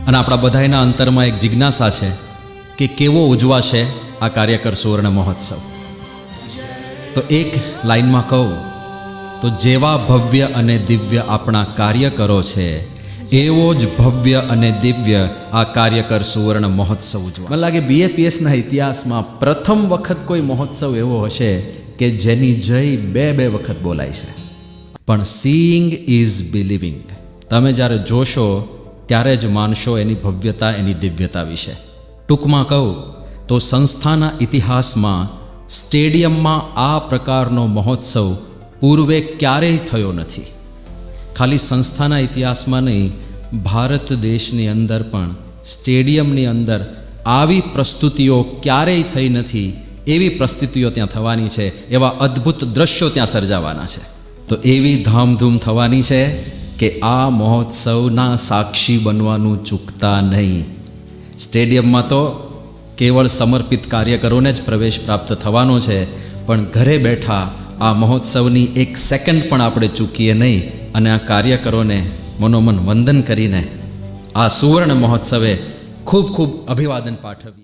અને આપણા બધાના અંતરમાં એક જિજ્ઞાસા છે કે કેવો ઉજવાશે આ કાર્યકર સુવર્ણ મહોત્સવ. તો એક લાઈનમાં કહું તો જેવા ભવ્ય અને દિવ્ય આપણા કાર્યકરો છે એવો જ ભવ્ય અને દિવ્ય આ કાર્યકર સુવર્ણ મહોત્સવ ઉજવા. મને લાગે BAPSના ઇતિહાસમાં પ્રથમ વખત કોઈ મહોત્સવ એવો હશે કે જેની જય બે વખત બોલાય છે. પણ સીઈંગ ઇઝ બિલીવિંગ. તમે જ્યારે જોશો ત્યારે જ માનશો એની ભવ્યતા, એની દિવ્યતા વિશે. ટૂંકમાં કહું તો સંસ્થાના ઇતિહાસમાં સ્ટેડિયમમાં આ પ્રકારનો મહોત્સવ પૂર્વે ક્યારેય થયો નથી. ખાલી સંસ્થાના ઇતિહાસમાં નહીં, ભારત દેશની અંદર પણ સ્ટેડિયમની અંદર આવી પ્રસ્તુતિઓ ક્યારેય થઈ નથી. એવી પ્રસ્તુતિઓ ત્યાં થવાની છે, એવા અદ્ભુત દ્રશ્યો ત્યાં સર્જાવાના છે. તો એવી ધામધૂમ થવાની છે કે આ મહોત્સવના સાક્ષી બનવાનું ચૂકતા નહીં. સ્ટેડિયમમાં તો કેવળ સમર્પિત કાર્યકરોને જ પ્રવેશ પ્રાપ્ત થવાનો છે, પણ ઘરે બેઠા આ મહોત્સવની એક સેકન્ડ પણ આપણે ચૂકીએ નહીં અને આ કાર્યકરોને મનોમન વંદન કરીને આ સુવર્ણ મહોત્સવે ખૂબ ખૂબ અભિવાદન પાઠવીએ.